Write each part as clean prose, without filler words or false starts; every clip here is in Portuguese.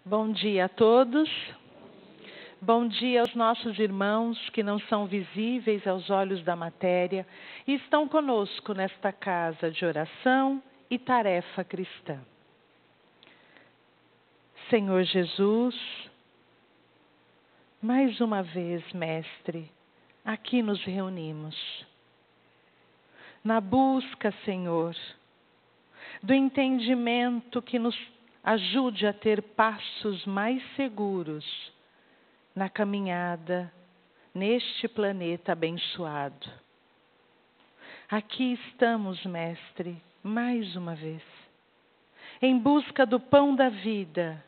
Bom dia a todos. Bom dia aos nossos irmãos que não são visíveis aos olhos da matéria e estão conosco nesta casa de oração e tarefa cristã. Senhor Jesus, mais uma vez, Mestre, aqui nos reunimos. Na busca, Senhor, do entendimento que nos ajude a ter passos mais seguros na caminhada neste planeta abençoado. Aqui estamos, Mestre, mais uma vez, em busca do pão da vida,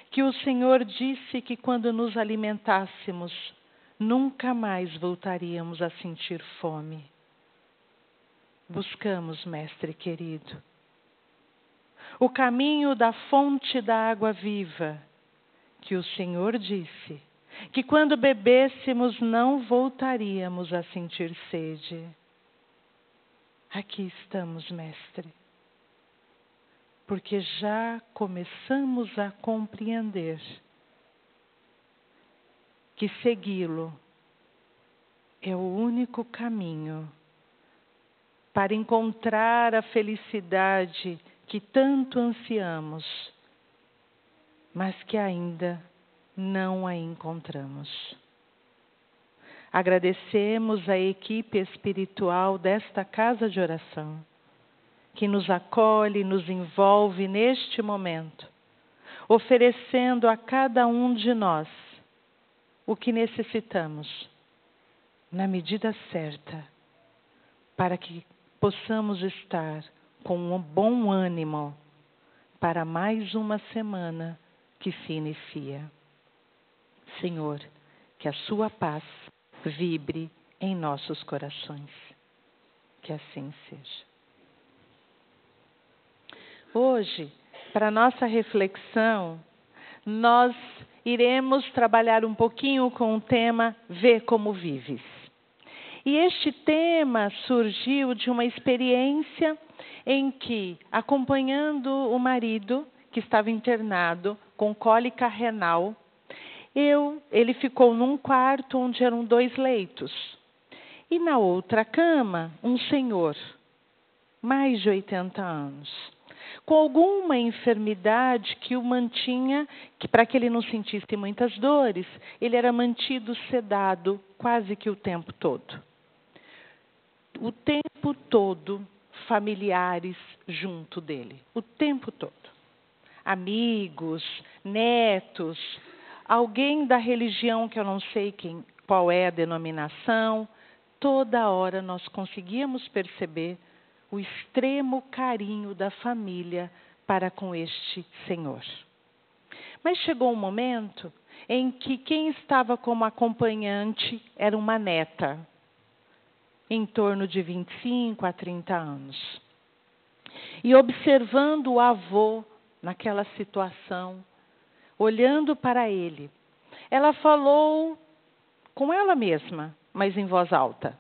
que o Senhor disse que quando nos alimentássemos, nunca mais voltaríamos a sentir fome. Buscamos, Mestre querido, o caminho da fonte da água viva, que o Senhor disse que quando bebêssemos não voltaríamos a sentir sede. Aqui estamos, Mestre, porque já começamos a compreender que segui-lo é o único caminho para encontrar a felicidade que tanto ansiamos, mas que ainda não a encontramos. Agradecemos a equipe espiritual desta casa de oração, que nos acolhe e nos envolve neste momento, oferecendo a cada um de nós o que necessitamos, na medida certa, para que possamos estar com um bom ânimo para mais uma semana que se inicia. Senhor, que a sua paz vibre em nossos corações. Que assim seja. Hoje, para nossa reflexão, nós iremos trabalhar um pouquinho com o tema Vê como vives. E este tema surgiu de uma experiência em que, acompanhando o marido, que estava internado com cólica renal, ele ficou num quarto onde eram 2 leitos. E na outra cama, um senhor, mais de 80 anos, com alguma enfermidade que o mantinha, que para que ele não sentisse muitas dores, ele era mantido sedado quase que o tempo todo. O tempo todo, familiares junto dele, o tempo todo. Amigos, netos, alguém da religião que eu não sei qual é a denominação, toda hora nós conseguíamos perceber o extremo carinho da família para com este senhor. Mas chegou um momento em que quem estava como acompanhante era uma neta, em torno de 25 a 30 anos. E observando o avô naquela situação, olhando para ele, ela falou com ela mesma, mas em voz alta,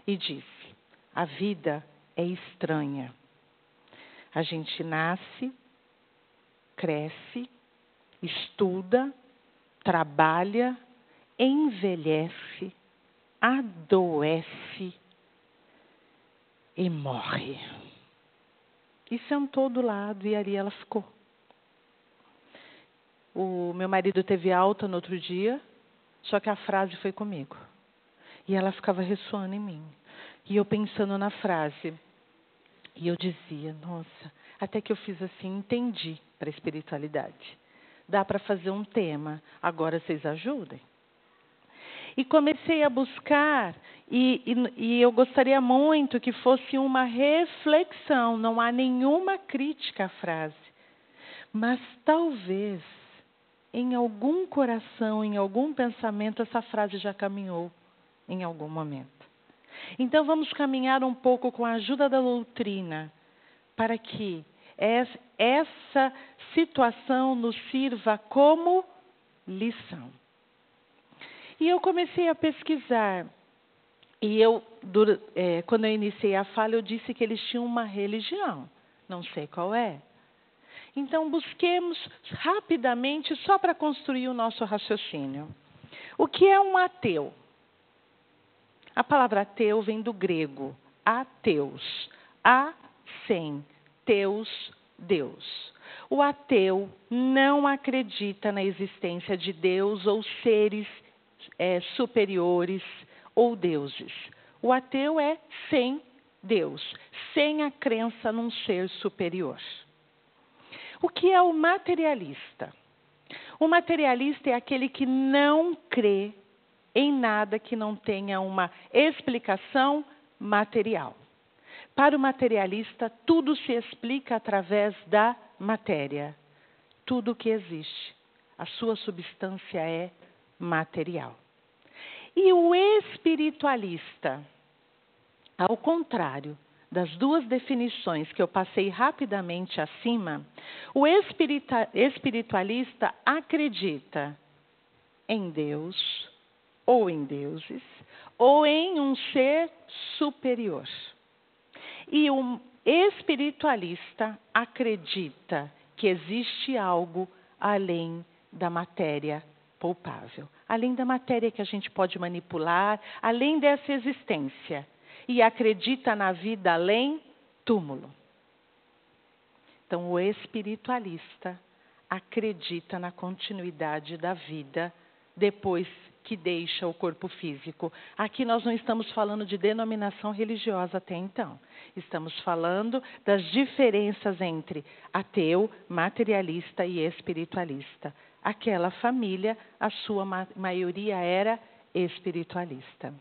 e disse: a vida é estranha. A gente nasce, cresce, estuda, trabalha, envelhece, adoece e morre. E sentou do lado e ali ela ficou. O meu marido teve alta no outro dia, só que a frase foi comigo. E ela ficava ressoando em mim. E eu pensando na frase. E eu dizia, nossa, até que eu fiz assim, entendi para a espiritualidade. Dá para fazer um tema, agora vocês ajudem. E comecei a buscar, e eu gostaria muito que fosse uma reflexão, não há nenhuma crítica à frase. Mas talvez, em algum coração, em algum pensamento, essa frase já caminhou em algum momento. Então vamos caminhar um pouco com a ajuda da doutrina, para que essa situação nos sirva como lição. E eu comecei a pesquisar. E quando eu iniciei a fala, eu disse que eles tinham uma religião. Não sei qual é. Então, busquemos rapidamente, só para construir o nosso raciocínio. O que é um ateu? A palavra ateu vem do grego, ateus. A, sem, teus, Deus. O ateu não acredita na existência de Deus ou seres superiores ou deuses. O ateu é sem Deus, sem a crença num ser superior. O que é o materialista? O materialista é aquele que não crê em nada que não tenha uma explicação material. Para o materialista, tudo se explica através da matéria. Tudo que existe, a sua substância é material. E o espiritualista, ao contrário das duas definições que eu passei rapidamente acima, o espiritualista acredita em Deus, ou em deuses, ou em um ser superior. E o espiritualista acredita que existe algo além da matéria palpável, além da matéria que a gente pode manipular, além dessa existência. E acredita na vida além túmulo. Então, o espiritualista acredita na continuidade da vida depois que deixa o corpo físico. Aqui nós não estamos falando de denominação religiosa até então. Estamos falando das diferenças entre ateu, materialista e espiritualista. Aquela família, a sua maioria era espiritualista.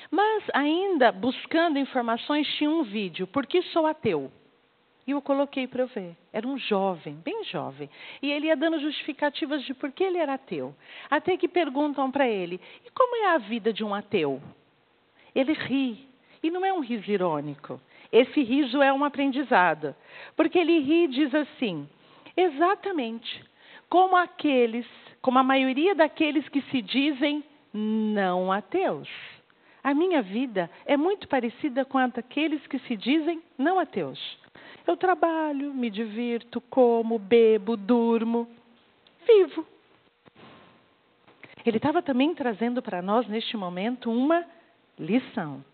Mas ainda buscando informações, tinha um vídeo, Por que sou ateu? E eu coloquei para eu ver. Era um jovem, bem jovem. E ele ia dando justificativas de por que ele era ateu. Até que perguntam para ele, e como é a vida de um ateu? Ele ri. E não é um riso irônico. Esse riso é um aprendizado. Porque ele ri e diz assim, exatamente como a maioria daqueles que se dizem não ateus. A minha vida é muito parecida com a daqueles que se dizem não ateus. Eu trabalho, me divirto, como, bebo, durmo, vivo. Ele estava também trazendo para nós, neste momento, uma lição.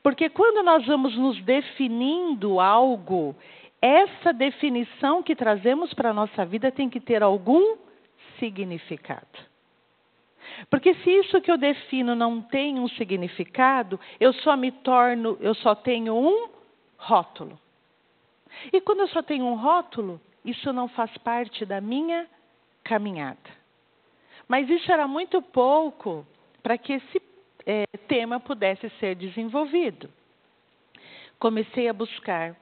Porque quando nós vamos nos definindo algo, essa definição que trazemos para a nossa vida tem que ter algum significado. Porque se isso que eu defino não tem um significado, eu só tenho um rótulo. E quando eu só tenho um rótulo, isso não faz parte da minha caminhada. Mas isso era muito pouco para que esse tema pudesse ser desenvolvido. Comecei a buscar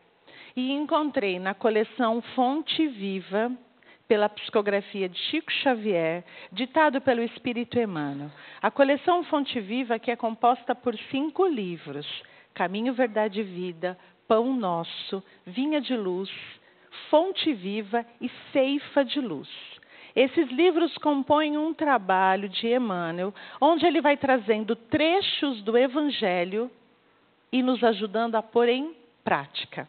e encontrei na coleção Fonte Viva, pela psicografia de Chico Xavier, ditado pelo Espírito Emmanuel. A coleção Fonte Viva, que é composta por 5 livros, Caminho, Verdade e Vida, Pão Nosso, Vinha de Luz, Fonte Viva e Ceifa de Luz. Esses livros compõem um trabalho de Emmanuel, onde ele vai trazendo trechos do Evangelho e nos ajudando a pôr em prática.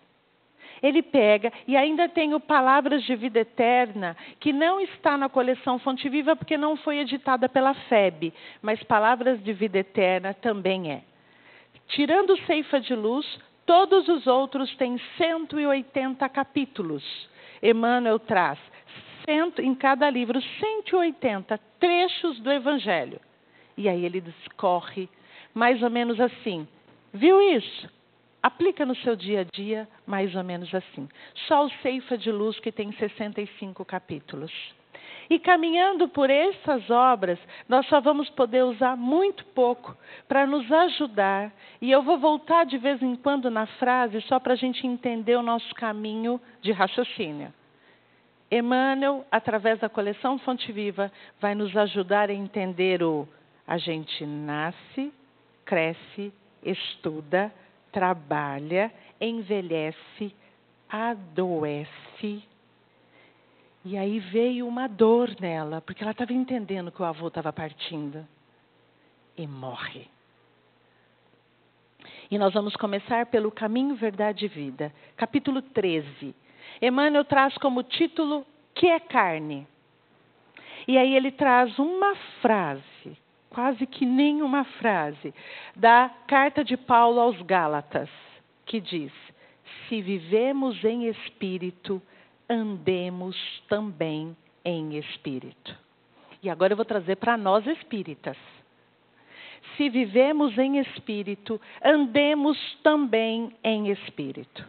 Ele pega e ainda tem o Palavras de Vida Eterna, que não está na coleção Fonte Viva porque não foi editada pela FEB, mas Palavras de Vida Eterna também é. Tirando o Ceifa de Luz, todos os outros têm 180 capítulos. Emmanuel traz em cada livro 180 trechos do Evangelho. E aí ele discorre mais ou menos assim. Viu isso? Aplica no seu dia a dia, mais ou menos assim. Só o Ceifa de Luz, que tem 65 capítulos. E caminhando por essas obras, nós só vamos poder usar muito pouco para nos ajudar. E eu vou voltar de vez em quando na frase, só para a gente entender o nosso caminho de raciocínio. Emmanuel, através da coleção Fonte Viva, vai nos ajudar a entender a gente nasce, cresce, estuda, trabalha, envelhece, adoece. E aí veio uma dor nela, porque ela estava entendendo que o avô estava partindo. E morre. E nós vamos começar pelo Caminho, Verdade e Vida, capítulo 13. Emmanuel traz como título, que é carne? E aí ele traz uma frase, quase que nem uma frase, da carta de Paulo aos Gálatas, que diz, se vivemos em espírito, andemos também em espírito. E agora eu vou trazer para nós espíritas. Se vivemos em espírito, andemos também em espírito.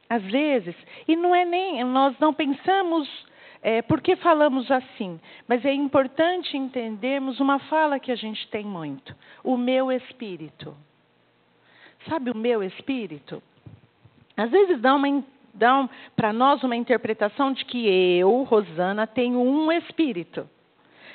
Às vezes, e não é nem, nós não pensamos, por que falamos assim, mas é importante entendermos uma fala que a gente tem muito, o meu espírito. Sabe o meu espírito? Às vezes dão para nós uma interpretação de que eu, Rosana, tenho um espírito.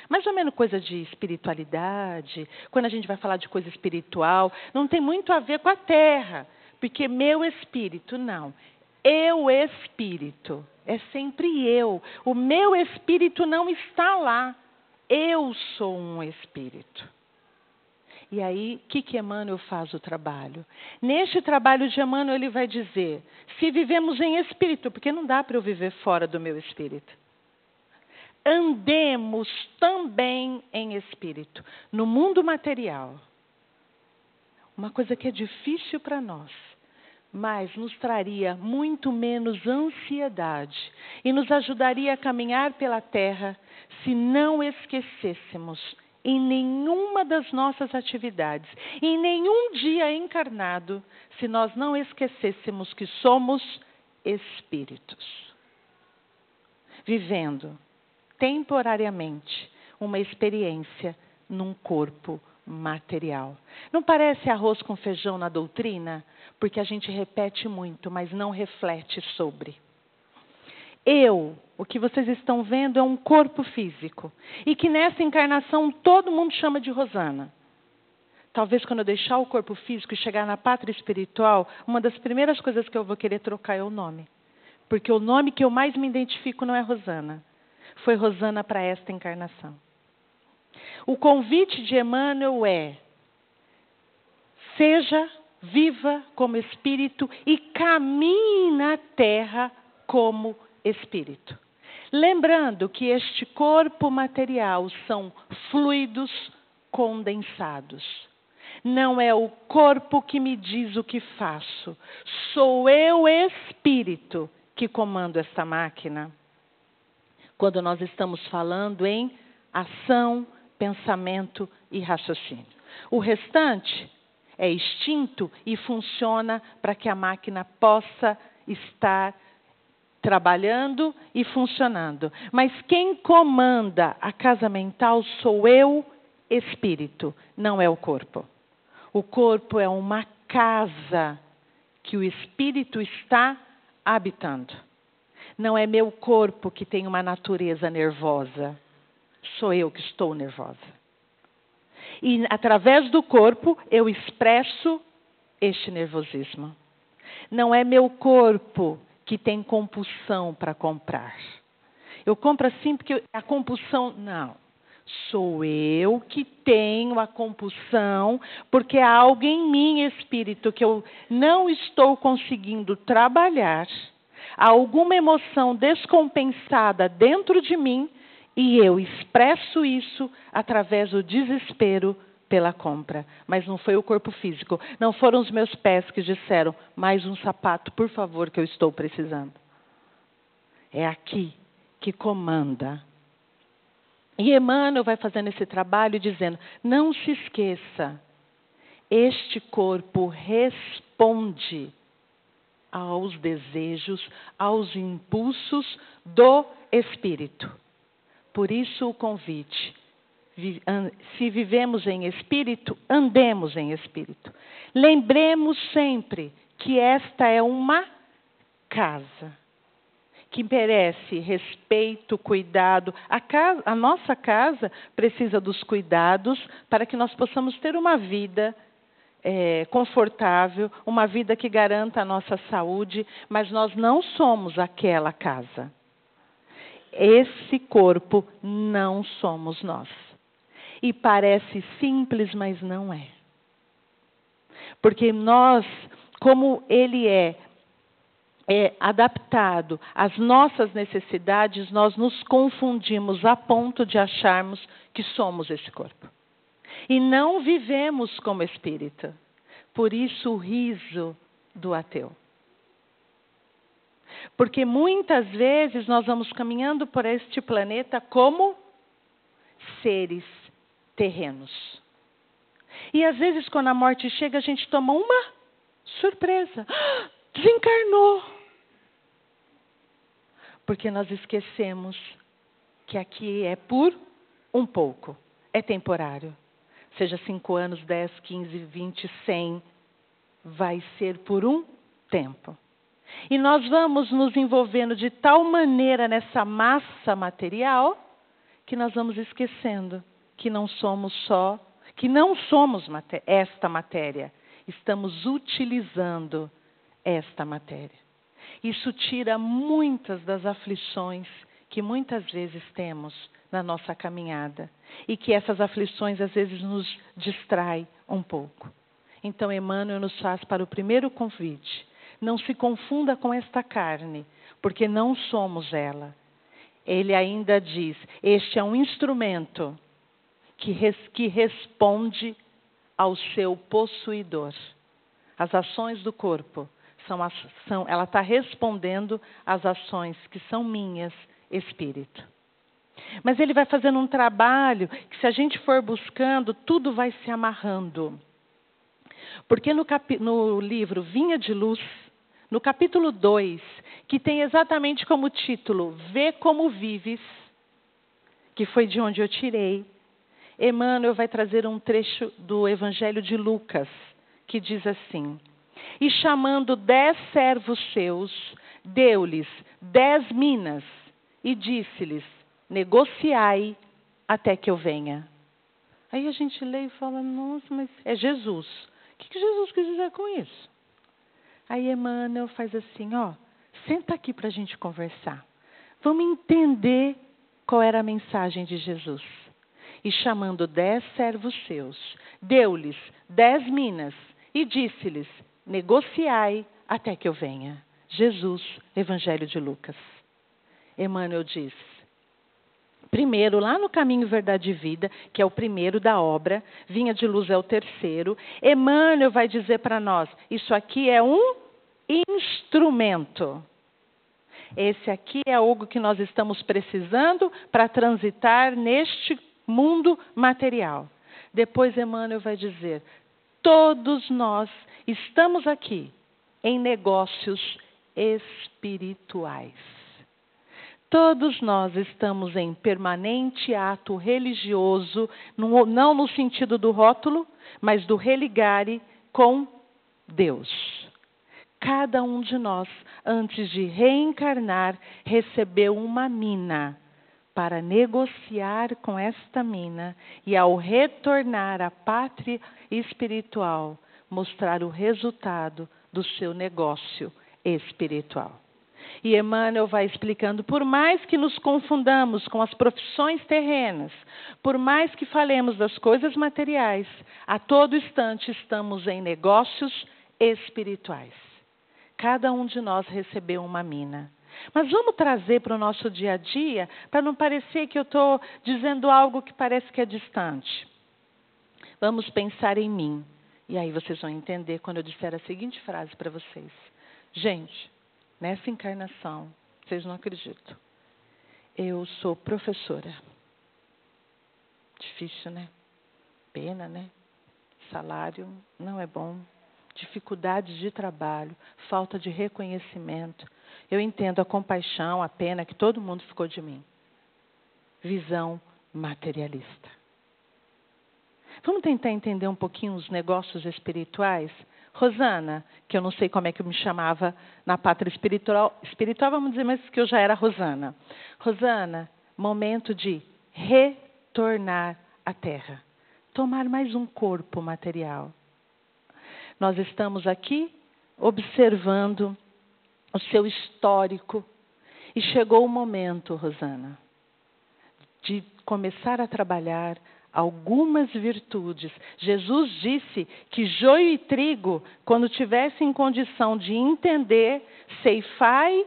Mais ou menos coisa de espiritualidade, quando a gente vai falar de coisa espiritual, não tem muito a ver com a terra, porque meu espírito, não. Eu espírito, é sempre eu. O meu espírito não está lá. Eu sou um espírito. E aí, o que Emmanuel faz o trabalho? Neste trabalho de Emmanuel, ele vai dizer, se vivemos em espírito, porque não dá para eu viver fora do meu espírito. Andemos também em espírito, no mundo material. Uma coisa que é difícil para nós, mas nos traria muito menos ansiedade e nos ajudaria a caminhar pela terra se não esquecêssemos em nenhuma das nossas atividades, em nenhum dia encarnado, se nós não esquecêssemos que somos espíritos, vivendo temporariamente uma experiência num corpo material. Não parece arroz com feijão na doutrina? Porque a gente repete muito, mas não reflete sobre. O que vocês estão vendo é um corpo físico. E que nessa encarnação todo mundo chama de Rosana. Talvez quando eu deixar o corpo físico e chegar na pátria espiritual, uma das primeiras coisas que eu vou querer trocar é o nome. Porque o nome que eu mais me identifico não é Rosana. Foi Rosana para esta encarnação. O convite de Emmanuel é, seja viva como espírito e caminhe na terra como espírito. Lembrando que este corpo material são fluidos condensados. Não é o corpo que me diz o que faço. Sou eu, espírito, que comando esta máquina. Quando nós estamos falando em ação, pensamento e raciocínio. O restante é instinto e funciona para que a máquina possa estar trabalhando e funcionando. Mas quem comanda a casa mental sou eu, espírito, não é o corpo. O corpo é uma casa que o espírito está habitando. Não é meu corpo que tem uma natureza nervosa. Sou eu que estou nervosa. E através do corpo eu expresso este nervosismo. Não é meu corpo que tem compulsão para comprar. Eu compro assim porque a compulsão... Não. Sou eu que tenho a compulsão porque há algo em mim, espírito, que eu não estou conseguindo trabalhar. Há alguma emoção descompensada dentro de mim e eu expresso isso através do desespero pela compra. Mas não foi o corpo físico. Não foram os meus pés que disseram, mais um sapato, por favor, que eu estou precisando. É aqui que comanda. E Emmanuel vai fazendo esse trabalho dizendo, não se esqueça, este corpo responde aos desejos, aos impulsos do espírito. Por isso o convite, se vivemos em espírito, andemos em espírito. Lembremos sempre que esta é uma casa, que merece respeito, cuidado. A nossa casa precisa dos cuidados para que nós possamos ter uma vida confortável, uma vida que garanta a nossa saúde, mas nós não somos aquela casa. Esse corpo não somos nós. E parece simples, mas não é. Porque nós, como ele é adaptado às nossas necessidades, nós nos confundimos a ponto de acharmos que somos esse corpo. E não vivemos como espírito. Por isso o riso do ateu. Porque muitas vezes nós vamos caminhando por este planeta como seres terrenos. E às vezes quando a morte chega, a gente toma uma surpresa. Desencarnou. Porque nós esquecemos que aqui é por um pouco. É temporário. Seja 5 anos, 10, 15, 20, 100. Vai ser por um tempo. E nós vamos nos envolvendo de tal maneira nessa massa material que nós vamos esquecendo que não somos esta matéria. Estamos utilizando esta matéria. Isso tira muitas das aflições que muitas vezes temos na nossa caminhada. E que essas aflições às vezes nos distraem um pouco. Então Emmanuel nos faz para o primeiro convite. Não se confunda com esta carne, porque não somos ela. Ele ainda diz, este é um instrumento que responde ao seu possuidor. As ações do corpo, ela está respondendo às ações que são minhas, espírito. Mas ele vai fazendo um trabalho que, se a gente for buscando, tudo vai se amarrando. Porque no livro Vinha de Luz, no capítulo 2, que tem exatamente como título Vê como vives, que foi de onde eu tirei, Emmanuel vai trazer um trecho do Evangelho de Lucas, que diz assim: e chamando 10 servos seus, deu-lhes 10 minas, e disse-lhes, negociai até que eu venha. Aí a gente lê e fala, nossa, mas é Jesus. O que Jesus quis dizer com isso? Aí Emmanuel faz assim, senta aqui para a gente conversar. Vamos entender qual era a mensagem de Jesus. E chamando 10 servos seus, deu-lhes 10 minas e disse-lhes, negociai até que eu venha. Jesus, Evangelho de Lucas. Emmanuel diz, primeiro, lá no Caminho, Verdade e Vida, que é o primeiro da obra, Vinha de Luz é o terceiro, Emmanuel vai dizer para nós, isso aqui é um instrumento. Esse aqui é algo que nós estamos precisando para transitar neste mundo material. Depois Emmanuel vai dizer, todos nós estamos aqui em negócios espirituais. Todos nós estamos em permanente ato religioso, não no sentido do rótulo, mas do religare com Deus. Cada um de nós, antes de reencarnar, recebeu uma mina para negociar com esta mina e, ao retornar à pátria espiritual, mostrar o resultado do seu negócio espiritual. E Emmanuel vai explicando, por mais que nos confundamos com as profissões terrenas, por mais que falemos das coisas materiais, a todo instante estamos em negócios espirituais. Cada um de nós recebeu uma mina. Mas vamos trazer para o nosso dia a dia, para não parecer que eu estou dizendo algo que parece que é distante. Vamos pensar em mim. E aí vocês vão entender quando eu disser a seguinte frase para vocês. Gente, nessa encarnação, vocês não acreditam. Eu sou professora. Difícil, né? Pena, né? Salário não é bom. Dificuldades de trabalho, falta de reconhecimento. Eu entendo a compaixão, a pena que todo mundo ficou de mim. Visão materialista. Vamos tentar entender um pouquinho os negócios espirituais? Rosana, que eu não sei como é que eu me chamava na pátria espiritual, vamos dizer, mas que eu já era Rosana. Rosana, momento de retornar à Terra. Tomar mais um corpo material. Nós estamos aqui observando o seu histórico. E chegou o momento, Rosana, de começar a trabalhar algumas virtudes. Jesus disse que joio e trigo, quando tivessem condição de entender, ceifai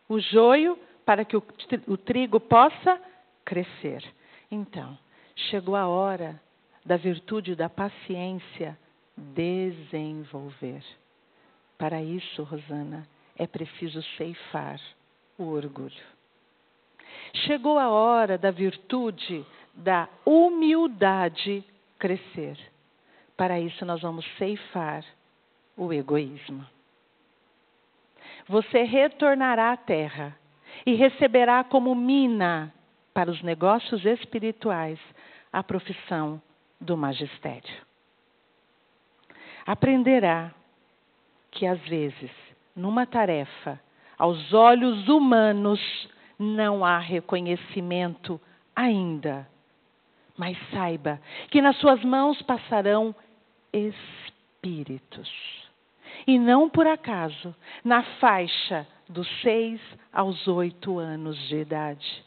o joio para que o trigo possa crescer. Então, chegou a hora da virtude da paciência desenvolver. Para isso, Rosana, é preciso ceifar o orgulho. Chegou a hora da virtude da humildade crescer. Para isso, nós vamos ceifar o egoísmo. Você retornará à terra e receberá como mina para os negócios espirituais a profissão do magistério. Aprenderá que, às vezes, numa tarefa, aos olhos humanos, não há reconhecimento ainda. Mas saiba que nas suas mãos passarão espíritos. E não por acaso, na faixa dos 6 aos 8 anos de idade,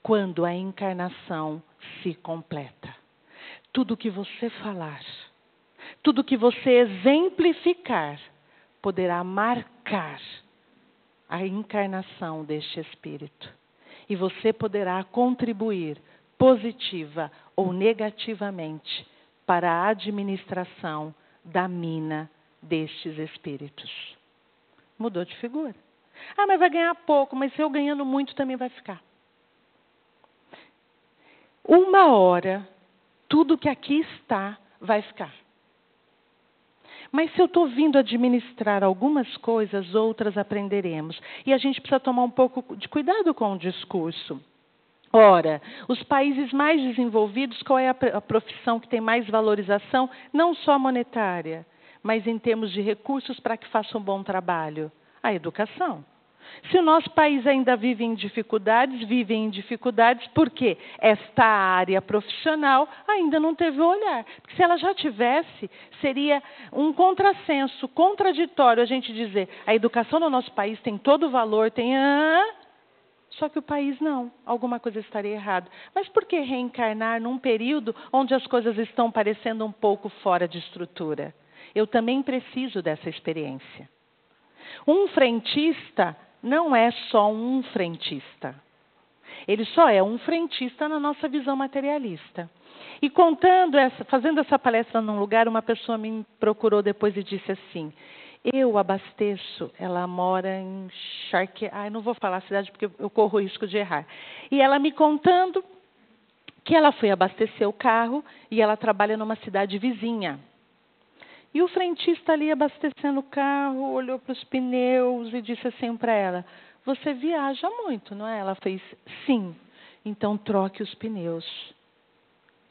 quando a encarnação se completa. Tudo que você falar, tudo que você exemplificar, poderá marcar a encarnação deste espírito. E você poderá contribuir positiva ou negativamente para a administração da mina destes espíritos. Mudou de figura. Ah, mas vai ganhar pouco, mas se eu ganhando muito também vai ficar. Uma hora, tudo que aqui está vai ficar. Mas se eu estou vindo administrar algumas coisas, outras aprenderemos. E a gente precisa tomar um pouco de cuidado com o discurso. Ora, os países mais desenvolvidos, qual é a profissão que tem mais valorização? Não só monetária, mas em termos de recursos para que façam um bom trabalho. A educação. Se o nosso país ainda vive em dificuldades porque esta área profissional ainda não teve o olhar. Porque se ela já tivesse, seria um contrassenso, contraditório a gente dizer a educação no nosso país tem todo o valor, tem... Só que o país não. Alguma coisa estaria errada. Mas por que reencarnar num período onde as coisas estão parecendo um pouco fora de estrutura? Eu também preciso dessa experiência. Um frentista não é só um frentista. Ele só é um frentista na nossa visão materialista. E fazendo essa palestra num lugar, uma pessoa me procurou depois e disse assim, eu abasteço, ela mora em Charqueada, não vou falar a cidade porque eu corro o risco de errar. E ela me contando que ela foi abastecer o carro e ela trabalha numa cidade vizinha. E o frentista ali abastecendo o carro, olhou para os pneus e disse assim para ela, você viaja muito, não é? Ela fez, sim. Então troque os pneus.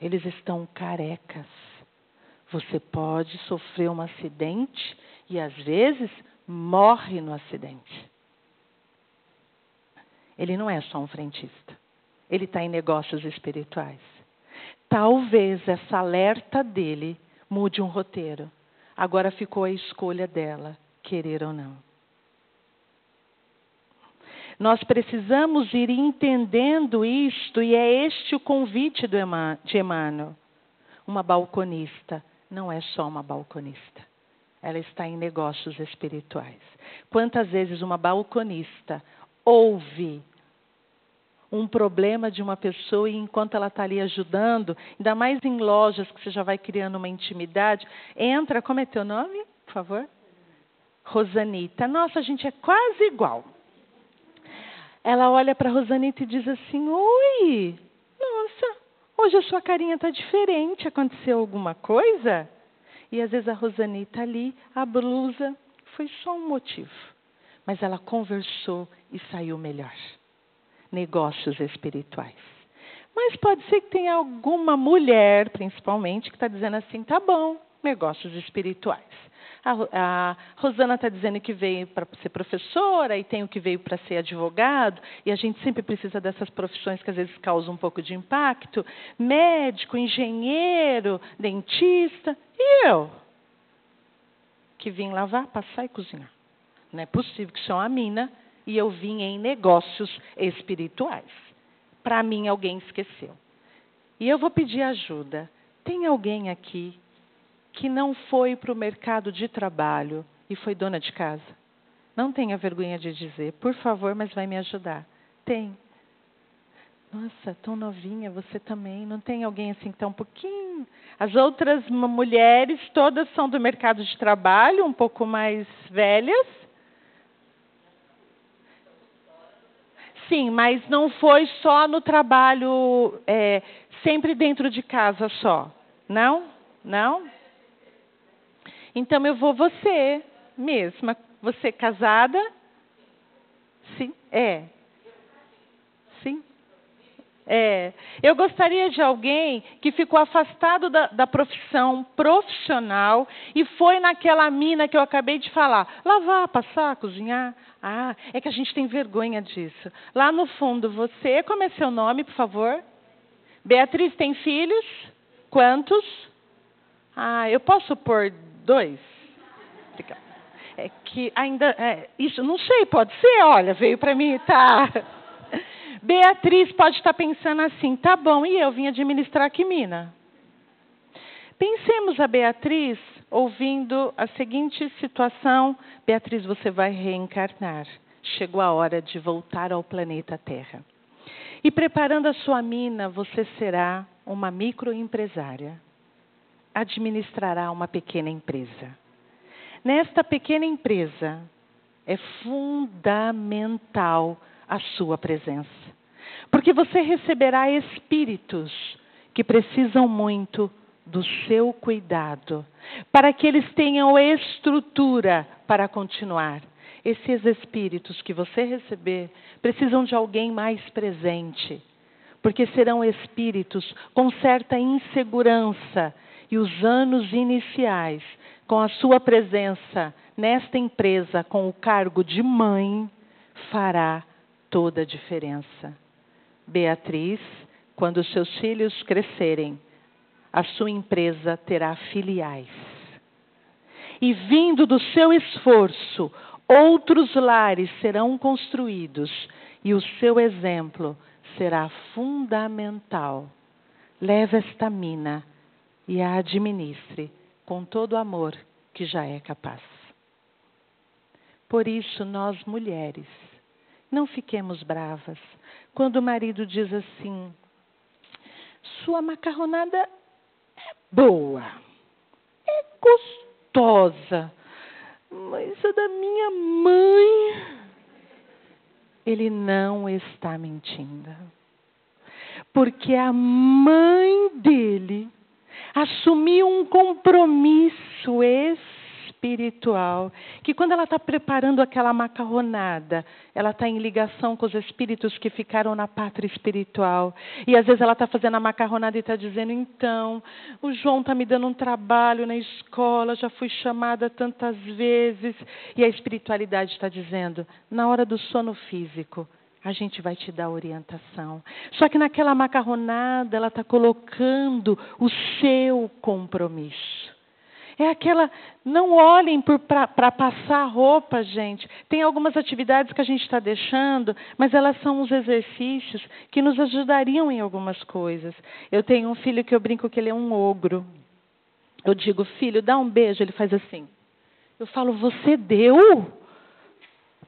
Eles estão carecas. Você pode sofrer um acidente e às vezes morre no acidente. Ele não é só um frentista. Ele está em negócios espirituais. Talvez essa alerta dele mude um roteiro. Agora ficou a escolha dela, querer ou não. Nós precisamos ir entendendo isto, e é este o convite de Emmanuel. Uma balconista não é só uma balconista. Ela está em negócios espirituais. Quantas vezes uma balconista ouve um problema de uma pessoa e enquanto ela está ali ajudando, ainda mais em lojas que você já vai criando uma intimidade, entra, como é teu nome, por favor? Rosanita. Nossa, a gente é quase igual. Ela olha para a Rosanita e diz assim, oi, nossa, hoje a sua carinha está diferente, aconteceu alguma coisa? E às vezes a Rosanita ali, a blusa, foi só um motivo. Mas ela conversou e saiu melhor. Negócios espirituais. Mas pode ser que tenha alguma mulher, principalmente, que está dizendo assim, tá bom, negócios espirituais. A Rosana está dizendo que veio para ser professora e tem o que veio para ser advogado, e a gente sempre precisa dessas profissões que às vezes causam um pouco de impacto. Médico, engenheiro, dentista. E eu? Que vim lavar, passar e cozinhar. Não é possível que sou uma mina e eu vim em negócios espirituais. Para mim, alguém esqueceu. E eu vou pedir ajuda. Tem alguém aqui que não foi para o mercado de trabalho e foi dona de casa? Não tenha vergonha de dizer, por favor, mas vai me ajudar. Tem. Nossa, tão novinha, você também. Não tem alguém assim que está um pouquinho... As outras mulheres, todas são do mercado de trabalho, um pouco mais velhas. Sim, mas não foi só no trabalho, sempre dentro de casa só. Não? Não? Então eu vou você mesma. Você casada? Sim, Sim. Eu gostaria de alguém que ficou afastado da profissão profissional e foi naquela mina que eu acabei de falar. Lavar, passar, cozinhar. Ah, é que a gente tem vergonha disso. Lá no fundo, você, como é seu nome, por favor? Beatriz, tem filhos? Quantos? Ah, eu posso pôr 2? É que ainda... isso, não sei, pode ser, olha, veio para mim, tá... Beatriz pode estar pensando assim, tá bom, e eu vim administrar que mina? Pensemos a Beatriz ouvindo a seguinte situação. Beatriz, você vai reencarnar. Chegou a hora de voltar ao planeta Terra. E preparando a sua mina, você será uma microempresária. Administrará uma pequena empresa. Nesta pequena empresa, é fundamental a sua presença. Porque você receberá espíritos que precisam muito do seu cuidado, para que eles tenham estrutura para continuar. Esses espíritos que você receber precisam de alguém mais presente, porque serão espíritos com certa insegurança, e os anos iniciais, com a sua presença nesta empresa, com o cargo de mãe, fará toda a diferença. Beatriz, quando seus filhos crescerem, a sua empresa terá filiais. E vindo do seu esforço, outros lares serão construídos e o seu exemplo será fundamental. Leve esta mina e a administre com todo o amor que já é capaz. Por isso, nós mulheres, não fiquemos bravas quando o marido diz assim: sua macarronada é boa, é gostosa, mas a da minha mãe... Ele não está mentindo. Porque a mãe dele assumiu um compromisso espiritual, que quando ela está preparando aquela macarronada, ela está em ligação com os espíritos que ficaram na pátria espiritual. E às vezes ela está fazendo a macarronada e está dizendo: então, o João está me dando um trabalho na escola, já fui chamada tantas vezes. E a espiritualidade está dizendo: na hora do sono físico, a gente vai te dar orientação. Só que naquela macarronada, ela está colocando o seu compromisso. É aquela... Não olhem para passar roupa, gente. Tem algumas atividades que a gente está deixando, mas elas são os exercícios que nos ajudariam em algumas coisas. Eu tenho um filho que eu brinco que ele é um ogro. Eu digo: filho, dá um beijo. Ele faz assim. Eu falo: você deu?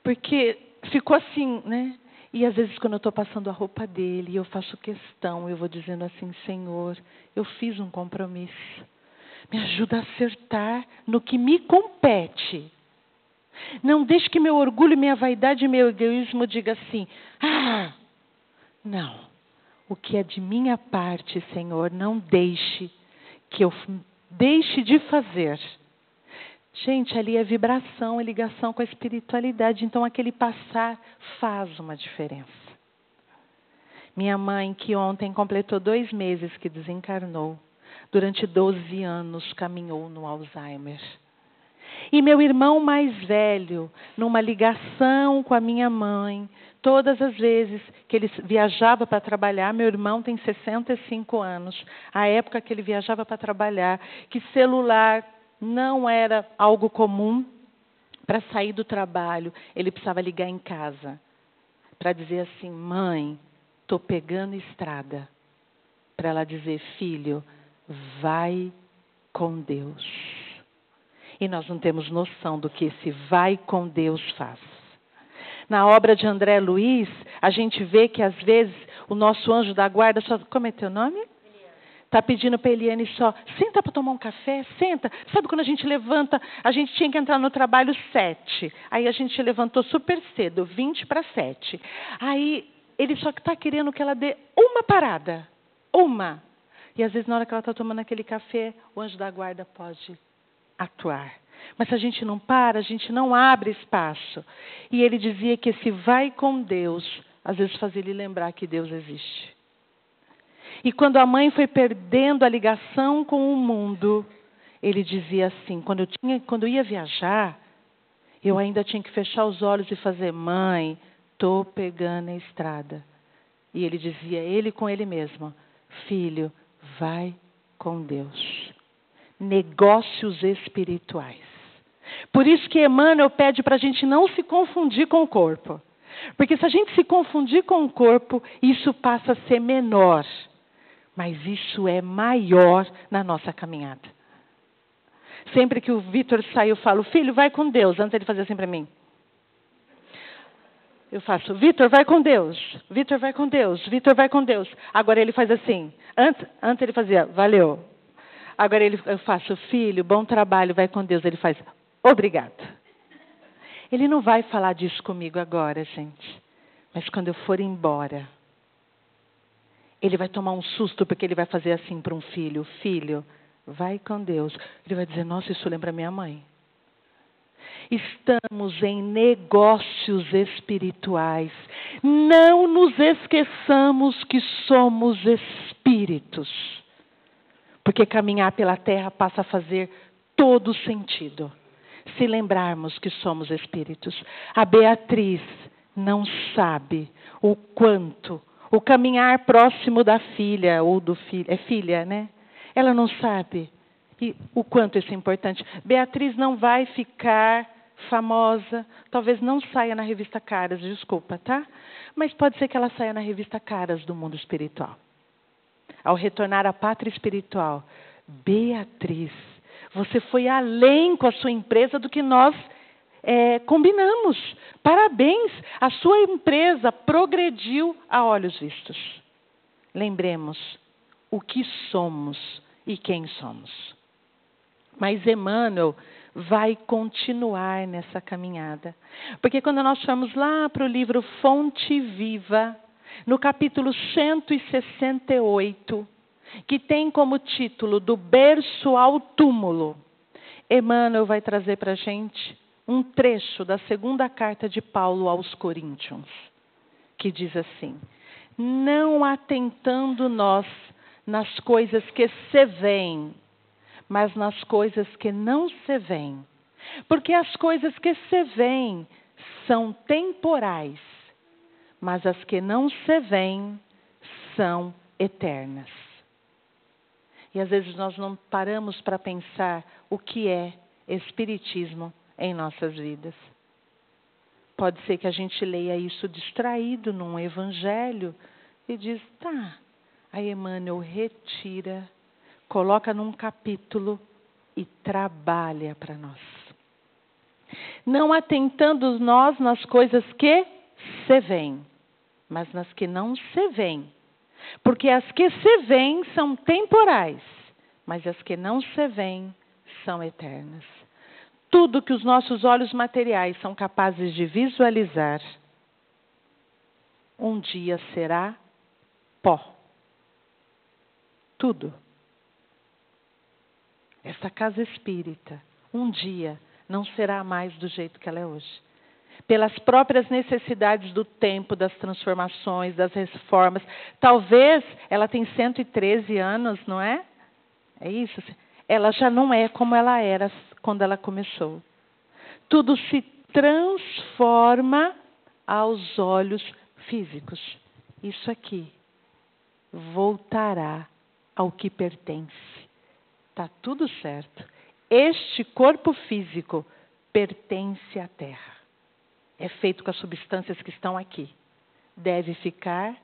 Porque ficou assim, né? E às vezes quando eu estou passando a roupa dele, eu faço questão, eu vou dizendo assim: Senhor, eu fiz um compromisso. Me ajuda a acertar no que me compete. Não deixe que meu orgulho, minha vaidade e meu egoísmo diga assim: não. O que é de minha parte, Senhor, não deixe que eu deixe de fazer. Gente, ali é vibração, é ligação com a espiritualidade. Então, aquele passar faz uma diferença. Minha mãe, que ontem completou 2 meses que desencarnou, durante 12 anos caminhou no Alzheimer. E meu irmão mais velho, numa ligação com a minha mãe, todas as vezes que ele viajava para trabalhar, meu irmão tem 65 anos, a época que ele viajava para trabalhar, que celular não era algo comum, para sair do trabalho, ele precisava ligar em casa, para dizer assim: mãe, estou pegando estrada para ela dizer: filho, vai com Deus. E nós não temos noção do que esse vai com Deus faz. Na obra de André Luiz, a gente vê que às vezes o nosso anjo da guarda só... Como é teu nome? Está pedindo para Eliane só: senta para tomar um café, senta. Sabe quando a gente levanta, a gente tinha que entrar no trabalho 7. Aí a gente levantou super cedo, 20 para 7. Aí ele só está querendo que ela dê uma parada. Uma. E às vezes na hora que ela está tomando aquele café, o anjo da guarda pode atuar. Mas se a gente não para, a gente não abre espaço. E ele dizia que esse vai com Deus, às vezes fazia ele lembrar que Deus existe. E quando a mãe foi perdendo a ligação com o mundo, ele dizia assim: quando eu ia viajar, eu ainda tinha que fechar os olhos e fazer: mãe, estou pegando a estrada. E ele dizia, ele com ele mesmo: filho, vai com Deus. Negócios espirituais. Por isso que Emmanuel pede para a gente não se confundir com o corpo. Porque se a gente se confundir com o corpo, isso passa a ser menor. Mas isso é maior na nossa caminhada. Sempre que o Vitor sai, eu falo: filho, vai com Deus. Antes ele fazia assim para mim. Eu faço: Vitor, vai com Deus. Vitor, vai com Deus. Vitor, vai com Deus. Agora ele faz assim. Antes ele fazia: valeu. Agora eu faço: filho, bom trabalho, vai com Deus. Ele faz: obrigado. Ele não vai falar disso comigo agora, gente. Mas quando eu for embora, ele vai tomar um susto, porque ele vai fazer assim para um filho: filho, vai com Deus. Ele vai dizer: nossa, isso lembra minha mãe. Estamos em negócios espirituais. Não nos esqueçamos que somos espíritos. Porque caminhar pela terra passa a fazer todo sentido. Se lembrarmos que somos espíritos. A Beatriz não sabe o quanto o caminhar próximo da filha, ou do filho, é filha, né? Ela não sabe o quanto isso é importante. Beatriz não vai ficar famosa, talvez não saia na revista Caras, desculpa, tá? Mas pode ser que ela saia na revista Caras do mundo espiritual. Ao retornar à pátria espiritual: Beatriz, você foi além com a sua empresa do que nós combinamos. Parabéns, a sua empresa progrediu a olhos vistos. Lembremos o que somos e quem somos. Mas Emmanuel vai continuar nessa caminhada. Porque quando nós formos lá para o livro Fonte Viva, no capítulo 168, que tem como título Do Berço ao Túmulo, Emmanuel vai trazer para a gente um trecho da segunda carta de Paulo aos Coríntios, que diz assim: não atentando nós nas coisas que se veem, mas nas coisas que não se veem. Porque as coisas que se veem são temporais, mas as que não se veem são eternas. E às vezes nós não paramos para pensar o que é espiritismo em nossas vidas. Pode ser que a gente leia isso distraído num evangelho e diz: tá. Aí Emmanuel retira, coloca num capítulo e trabalha para nós. Não atentando nós nas coisas que se veem, mas nas que não se veem. Porque as que se veem são temporais, mas as que não se veem são eternas. Tudo que os nossos olhos materiais são capazes de visualizar, um dia será pó. Tudo. Esta casa espírita, um dia, não será mais do jeito que ela é hoje. Pelas próprias necessidades do tempo, das transformações, das reformas. Talvez ela tenha 113 anos, não é? É isso? Ela já não é como ela era quando ela começou. Tudo se transforma aos olhos físicos. Isso aqui voltará ao que pertence. Está tudo certo. Este corpo físico pertence à Terra. É feito com as substâncias que estão aqui. Deve ficar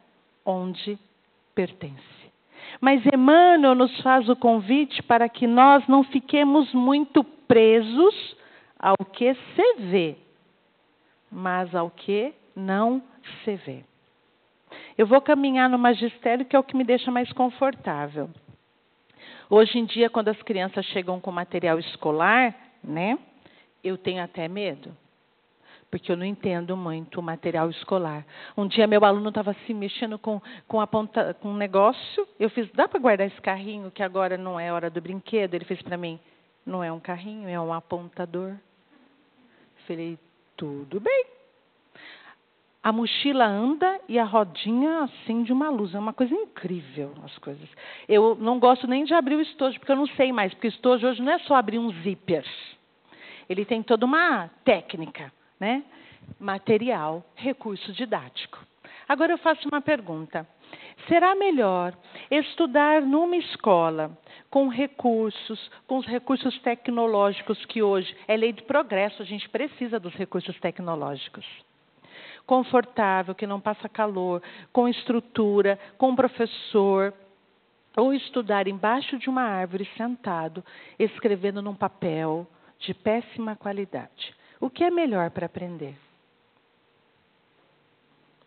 onde pertence. Mas Emmanuel nos faz o convite para que nós não fiquemos muito presos ao que se vê, mas ao que não se vê. Eu vou caminhar no magistério, que é o que me deixa mais confortável. Hoje em dia, quando as crianças chegam com material escolar, né, eu tenho até medo, porque eu não entendo muito o material escolar. Um dia meu aluno estava assim, mexendo com um negócio. Eu fiz, dá para guardar esse carrinho, que agora não é hora do brinquedo? Ele fez para mim, não é um carrinho, é um apontador. Falei, tudo bem. A mochila anda e a rodinha acende uma luz. É uma coisa incrível, as coisas. Eu não gosto nem de abrir o estojo, porque eu não sei mais. Porque o estojo hoje não é só abrir um zíper. Ele tem toda uma técnica, né? Material, recurso didático. Agora eu faço uma pergunta. Será melhor estudar numa escola com os recursos tecnológicos que hoje é lei de progresso, a gente precisa dos recursos tecnológicos. Confortável, que não passa calor, com estrutura, com professor, ou estudar embaixo de uma árvore sentado, escrevendo num papel de péssima qualidade. O que é melhor para aprender?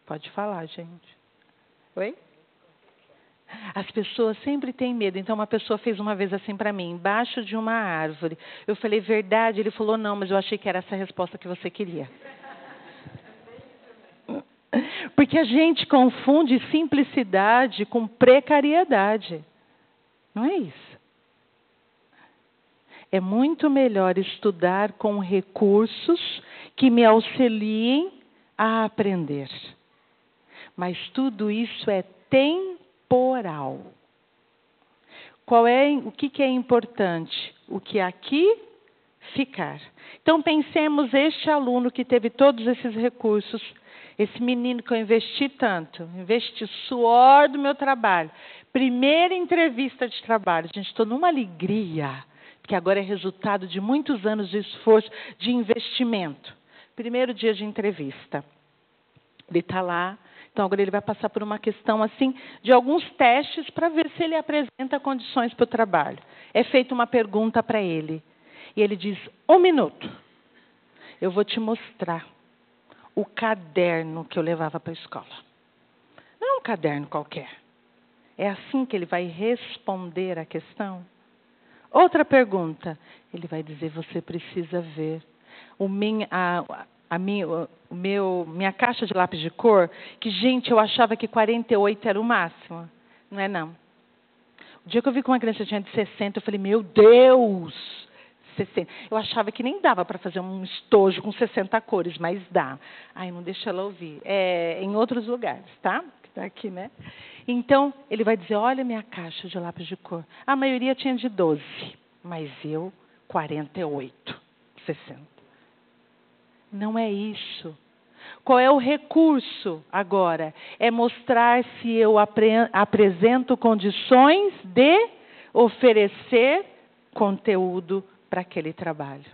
Pode falar, gente. Oi? As pessoas sempre têm medo. Então, uma pessoa fez uma vez assim para mim, embaixo de uma árvore. Eu falei, verdade? Ele falou, não, mas eu achei que era essa a resposta que você queria. Porque a gente confunde simplicidade com precariedade. Não é isso. É muito melhor estudar com recursos que me auxiliem a aprender. Mas tudo isso é temporal. O que é importante? O que aqui ficar. Então, pensemos este aluno que teve todos esses recursos, esse menino que eu investi tanto, investi suor do meu trabalho. Primeira entrevista de trabalho, gente, estou numa alegria, porque agora é resultado de muitos anos de esforço, de investimento. Primeiro dia de entrevista. Ele está lá, então agora ele vai passar por uma questão assim, de alguns testes para ver se ele apresenta condições para o trabalho. É feita uma pergunta para ele. E ele diz, 1 minuto, eu vou te mostrar o caderno que eu levava para a escola. Não é um caderno qualquer. É assim que ele vai responder a questão. Outra pergunta, ele vai dizer, você precisa ver minha caixa de lápis de cor, que, gente, eu achava que 48 era o máximo. Não é, não. O dia que eu vi que uma criança tinha de 60, eu falei, meu Deus! 60. Eu achava que nem dava para fazer um estojo com 60 cores, mas dá. Ai, não deixa ela ouvir. É em outros lugares, tá? Que tá aqui, né? Então, ele vai dizer, olha minha caixa de lápis de cor. A maioria tinha de 12, mas eu, 48, 60. Não é isso. Qual é o recurso agora? É mostrar se eu apresento condições de oferecer conteúdo para aquele trabalho.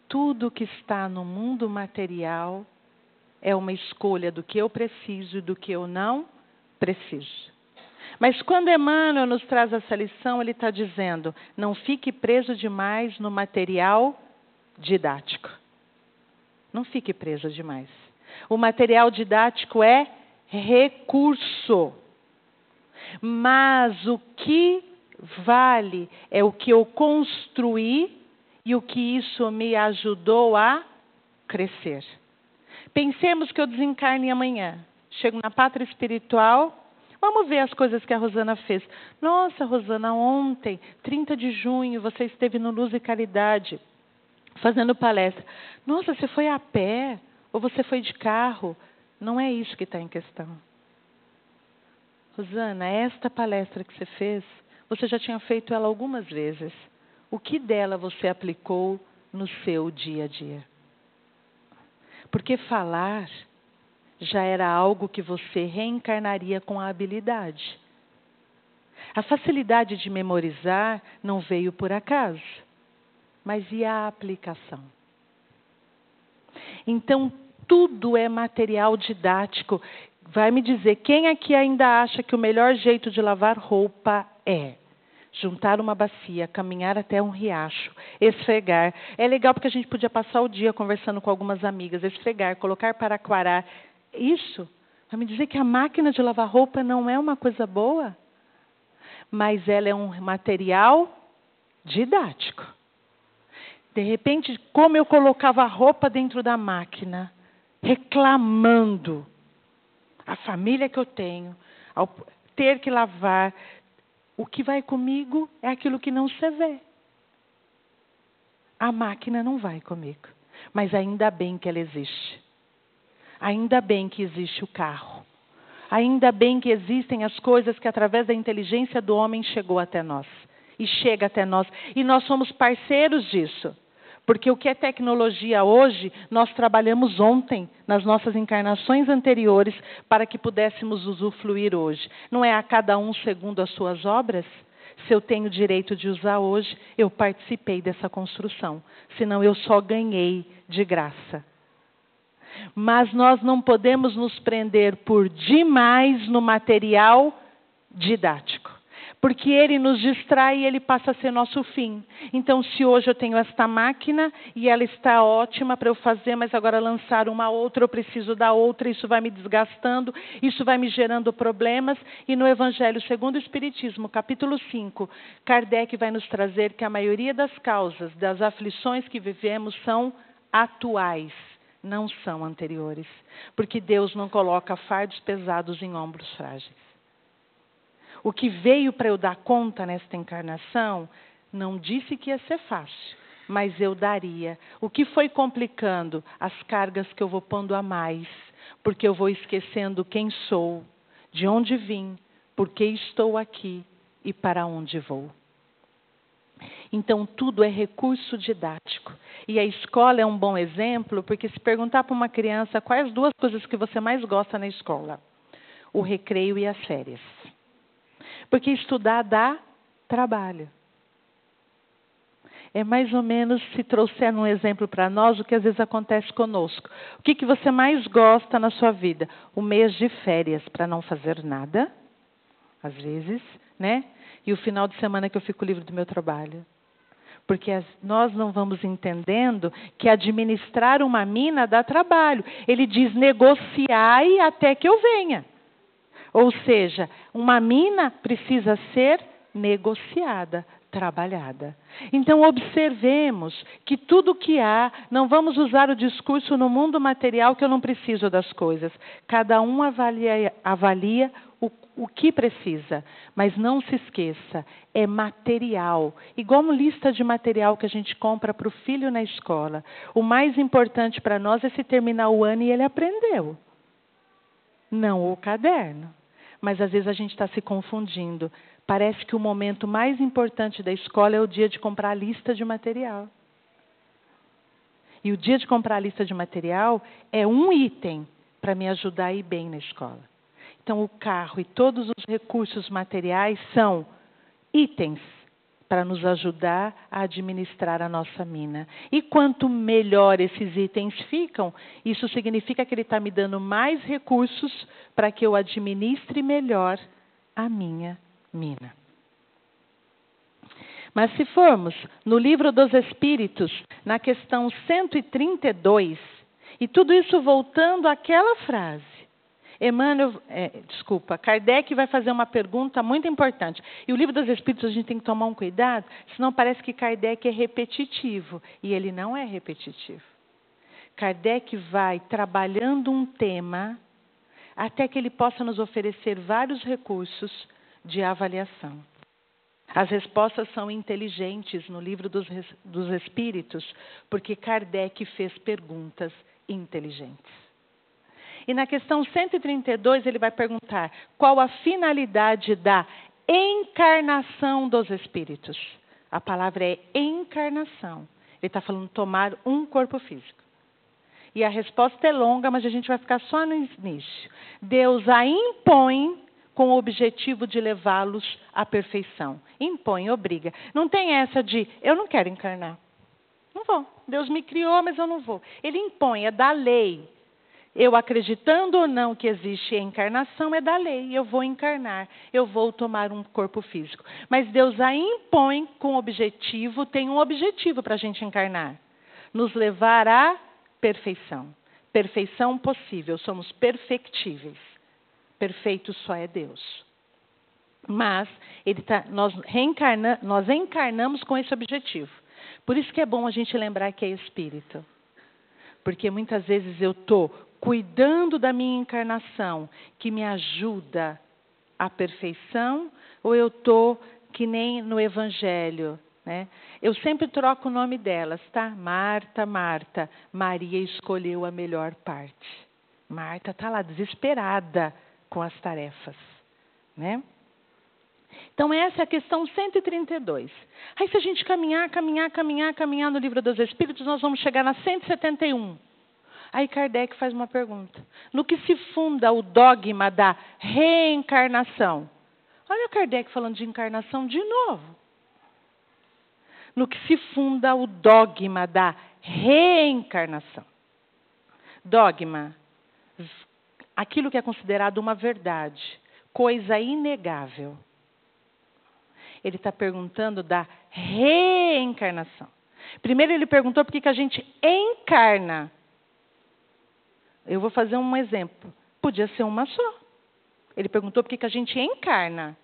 Tudo que está no mundo material é uma escolha do que eu preciso e do que eu não preciso. Mas quando Emmanuel nos traz essa lição, ele está dizendo, não fique preso demais no material didático. Não fique preso demais. O material didático é recurso. Mas o que vale é o que eu construí e o que isso me ajudou a crescer. Pensemos que eu desencarne amanhã. Chego na pátria espiritual, vamos ver as coisas que a Rosana fez. Nossa, Rosana, ontem, 30 de junho, você esteve no Luz e Caridade, fazendo palestra. Nossa, você foi a pé ou você foi de carro? Não é isso que está em questão. Rosana, esta palestra que você fez, você já tinha feito ela algumas vezes. O que dela você aplicou no seu dia a dia? Porque falar já era algo que você reencarnaria com a habilidade. A facilidade de memorizar não veio por acaso. Mas e a aplicação? Então, tudo é material didático. vai me dizer quem aqui ainda acha que o melhor jeito de lavar roupa é juntar uma bacia, caminhar até um riacho, esfregar. É legal porque a gente podia passar o dia conversando com algumas amigas, esfregar, colocar para aquarar. Isso vai me dizer que a máquina de lavar roupa não é uma coisa boa, mas ela é um material didático. De repente, como eu colocava a roupa dentro da máquina, reclamando a família que eu tenho, ao ter que lavar, o que vai comigo é aquilo que não se vê. A máquina não vai comigo, mas ainda bem que ela existe. Ainda bem que existe o carro. Ainda bem que existem as coisas que através da inteligência do homem chegou até nós. E chega até nós. E nós somos parceiros disso. Porque o que é tecnologia hoje, nós trabalhamos ontem, nas nossas encarnações anteriores, para que pudéssemos usufruir hoje. Não é a cada um segundo as suas obras? Se eu tenho direito de usar hoje, eu participei dessa construção. Senão eu só ganhei de graça. Mas nós não podemos nos prender por demais no material didático. Porque ele nos distrai e ele passa a ser nosso fim. Então, se hoje eu tenho esta máquina e ela está ótima para eu fazer, mas agora lançar uma outra, eu preciso da outra, isso vai me desgastando, isso vai me gerando problemas. E no Evangelho segundo o Espiritismo, capítulo 5, Kardec vai nos trazer que a maioria das causas das aflições que vivemos são atuais, não são anteriores. Porque Deus não coloca fardos pesados em ombros frágeis. O que veio para eu dar conta nesta encarnação, não disse que ia ser fácil, mas eu daria. O que foi complicando? As cargas que eu vou pondo a mais, porque eu vou esquecendo quem sou, de onde vim, por que estou aqui e para onde vou. Então, tudo é recurso didático. E a escola é um bom exemplo, porque se perguntar para uma criança quais as duas coisas que você mais gosta na escola, o recreio e as férias. Porque estudar dá trabalho. É mais ou menos, se trouxer um exemplo para nós, o que às vezes acontece conosco. O que você mais gosta na sua vida? O mês de férias, para não fazer nada, às vezes, né? E o final de semana que eu fico livre do meu trabalho. Porque nós não vamos entendendo que administrar uma mina dá trabalho. Ele diz, negociai até que eu venha. Ou seja, uma mina precisa ser negociada, trabalhada. Então, observemos que tudo que há, não vamos usar o discurso no mundo material que eu não preciso das coisas. Cada um avalia o que precisa. Mas não se esqueça, é material. Igual uma lista de material que a gente compra para o filho na escola. O mais importante para nós é se terminar o ano e ele aprendeu. Não o caderno. Mas às vezes a gente está se confundindo. Parece que o momento mais importante da escola é o dia de comprar a lista de material. E o dia de comprar a lista de material é um item para me ajudar a ir bem na escola. Então o carro e todos os recursos materiais são itens para nos ajudar a administrar a nossa mina. E quanto melhor esses itens ficam, isso significa que ele está me dando mais recursos para que eu administre melhor a minha mina. Mas se formos no Livro dos Espíritos, na questão 132, e tudo isso voltando àquela frase, Kardec vai fazer uma pergunta muito importante. E o Livro dos Espíritos a gente tem que tomar um cuidado, senão parece que Kardec é repetitivo. E ele não é repetitivo. Kardec vai trabalhando um tema até que ele possa nos oferecer vários recursos de avaliação. As respostas são inteligentes no Livro dos Espíritos, porque Kardec fez perguntas inteligentes. E na questão 132, ele vai perguntar qual a finalidade da encarnação dos espíritos. A palavra é encarnação. Ele está falando tomar um corpo físico. E a resposta é longa, mas a gente vai ficar só no início. Deus a impõe com o objetivo de levá-los à perfeição. Impõe, obriga. Não tem essa de, eu não quero encarnar. Não vou. Deus me criou, mas eu não vou. Ele impõe, é da lei. Eu acreditando ou não que existe encarnação é da lei. Eu vou encarnar, eu vou tomar um corpo físico. Mas Deus a impõe com objetivo, tem um objetivo para a gente encarnar. Nos levar à perfeição. Perfeição possível, somos perfectíveis. Perfeito só é Deus. Mas nós encarnamos com esse objetivo. Por isso que é bom a gente lembrar que é espírito. Porque muitas vezes eu estou cuidando da minha encarnação, que me ajuda à perfeição, ou eu estou que nem no Evangelho, né? Eu sempre troco o nome delas, tá? Marta, Marta. Maria escolheu a melhor parte. Marta está lá desesperada com as tarefas, né? Então, essa é a questão 132. Aí, se a gente caminhar no Livro dos Espíritos, nós vamos chegar na 171. Aí, Kardec faz uma pergunta. No que se funda o dogma da reencarnação? Olha Kardec falando de encarnação de novo. No que se funda o dogma da reencarnação? Dogma, aquilo que é considerado uma verdade, coisa inegável. Ele está perguntando da reencarnação. Primeiro ele perguntou por que a gente encarna. Eu vou fazer um exemplo. Podia ser uma só. Ele perguntou por que a gente encarna.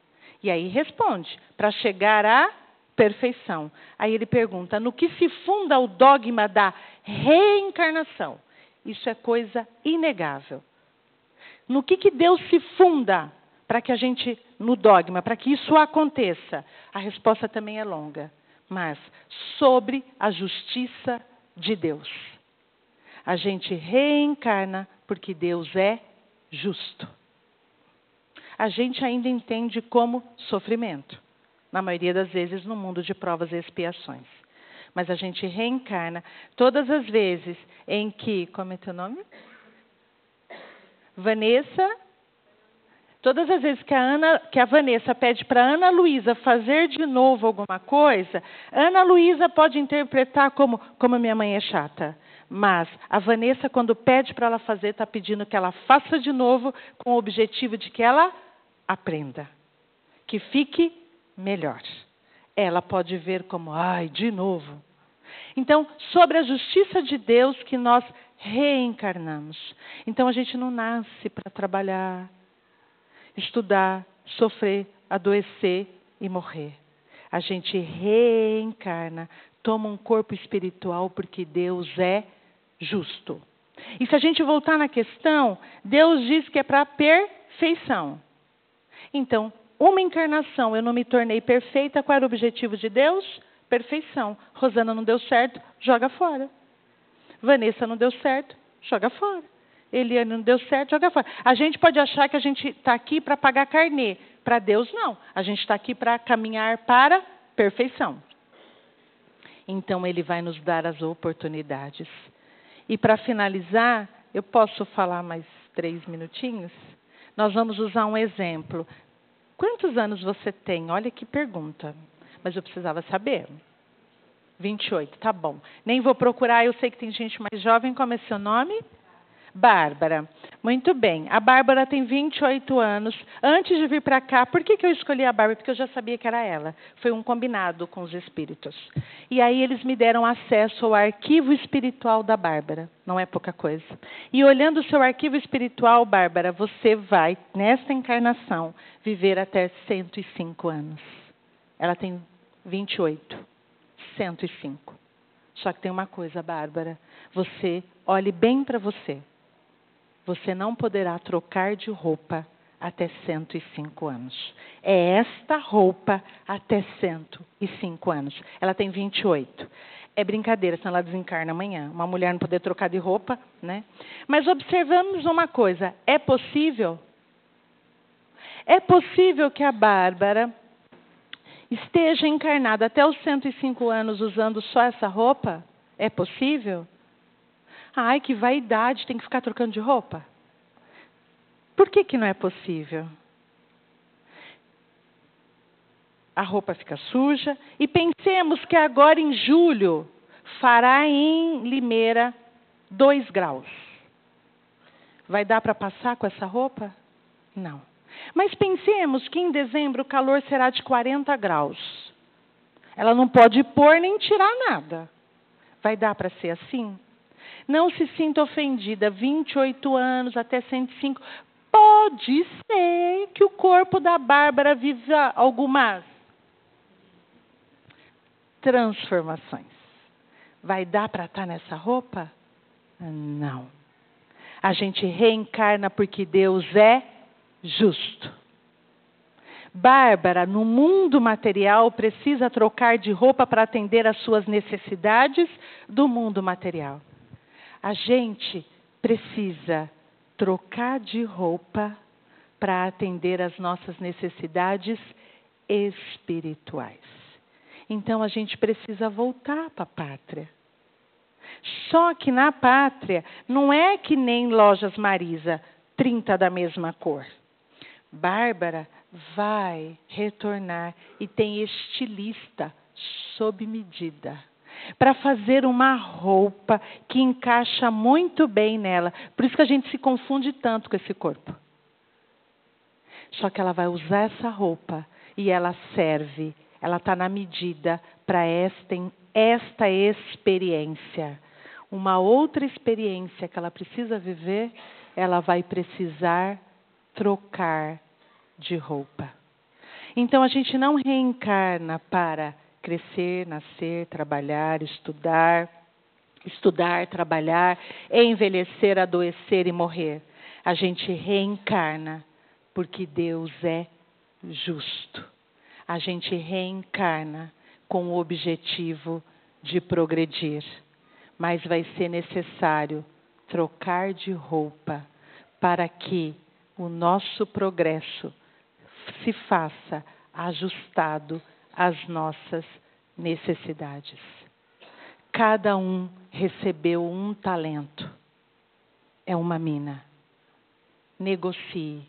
E aí responde, para chegar à perfeição. Aí ele pergunta, no que se funda o dogma da reencarnação? Isso é coisa inegável. No que Deus se funda para que a gente, no dogma, para que isso aconteça? A resposta também é longa, mas sobre a justiça de Deus. A gente reencarna porque Deus é justo. A gente ainda entende como sofrimento, na maioria das vezes no mundo de provas e expiações. Mas a gente reencarna todas as vezes em que... Como é teu nome? Vanessa. Todas as vezes que a Vanessa pede para a Ana Luísa fazer de novo alguma coisa, Ana Luísa pode interpretar como minha mãe é chata. Mas a Vanessa, quando pede para ela fazer, está pedindo que ela faça de novo com o objetivo de que ela aprenda. Que fique melhor. Ela pode ver como, ai, de novo. Então, sobre a justiça de Deus que nós reencarnamos. Então, a gente não nasce para trabalhar, estudar, sofrer, adoecer e morrer. A gente reencarna, toma um corpo espiritual porque Deus é justo. E se a gente voltar na questão, Deus diz que é para a perfeição. Então, uma encarnação, eu não me tornei perfeita, qual era o objetivo de Deus? Perfeição. Rosana não deu certo, joga fora. Vanessa não deu certo, joga fora. Eliane não deu certo, joga fora. A gente pode achar que a gente está aqui para pagar carnê. Para Deus, não. A gente está aqui para caminhar para perfeição. Então, Ele vai nos dar as oportunidades. E para finalizar, eu posso falar mais 3 minutinhos? Nós vamos usar um exemplo. Quantos anos você tem? Olha que pergunta. Mas eu precisava saber. 28, tá bom. Nem vou procurar, eu sei que tem gente mais jovem. Como é seu nome? Bárbara. Muito bem. A Bárbara tem 28 anos. Antes de vir para cá, por que eu escolhi a Bárbara? Porque eu já sabia que era ela. Foi um combinado com os espíritos. E aí eles me deram acesso ao arquivo espiritual da Bárbara. Não é pouca coisa. E olhando o seu arquivo espiritual, Bárbara, você vai, nesta encarnação, viver até 105 anos. Ela tem 28. 105. Só que tem uma coisa, Bárbara. Você, olhe bem para você. Você não poderá trocar de roupa até 105 anos. É esta roupa até 105 anos. Ela tem 28. É brincadeira, senão ela desencarna amanhã. Uma mulher não poder trocar de roupa, né? Mas observamos uma coisa. É possível? É possível que a Bárbara esteja encarnada até os 105 anos usando só essa roupa? É possível? Ai, que vaidade, tem que ficar trocando de roupa. Por que não é possível? A roupa fica suja. E pensemos que agora em julho fará em Limeira 2 graus. Vai dar para passar com essa roupa? Não. Mas pensemos que em dezembro o calor será de 40 graus. Ela não pode pôr nem tirar nada. Vai dar para ser assim? Não se sinta ofendida. 28 anos até 105. Pode ser que o corpo da Bárbara viva algumas transformações. Vai dar para estar nessa roupa? Não. A gente reencarna porque Deus é justo. Bárbara, no mundo material, precisa trocar de roupa para atender às suas necessidades do mundo material. A gente precisa trocar de roupa para atender às nossas necessidades espirituais. Então, a gente precisa voltar para a pátria. Só que na pátria, não é que nem Lojas Marisa, 30 da mesma cor. Bárbara vai retornar e tem estilista sob medida para fazer uma roupa que encaixa muito bem nela. Por isso que a gente se confunde tanto com esse corpo. Só que ela vai usar essa roupa e ela serve, ela está na medida para esta experiência. Uma outra experiência que ela precisa viver, ela vai precisar trocar de roupa. Então a gente não reencarna para crescer, nascer, trabalhar, estudar, trabalhar, envelhecer, adoecer e morrer. A gente reencarna porque Deus é justo. A gente reencarna com o objetivo de progredir. Mas vai ser necessário trocar de roupa para que o nosso progresso se faça ajustado às nossas necessidades. Cada um recebeu um talento. É uma mina. Negocie,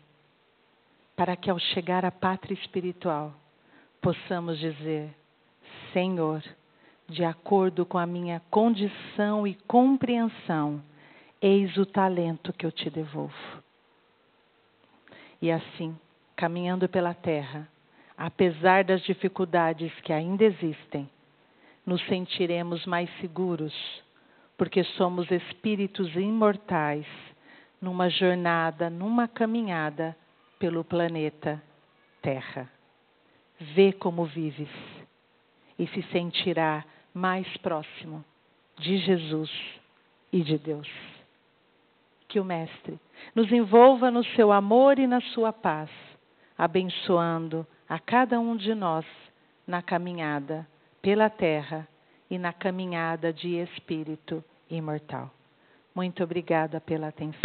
para que ao chegar à pátria espiritual, possamos dizer: Senhor, de acordo com a minha condição e compreensão, eis o talento que eu te devolvo. E assim, caminhando pela terra, apesar das dificuldades que ainda existem, nos sentiremos mais seguros, porque somos espíritos imortais numa jornada, numa caminhada pelo planeta Terra. Vê como vives e se sentirá mais próximo de Jesus e de Deus. Que o Mestre nos envolva no seu amor e na sua paz, abençoando a cada um de nós na caminhada pela terra e na caminhada de espírito imortal. Muito obrigada pela atenção.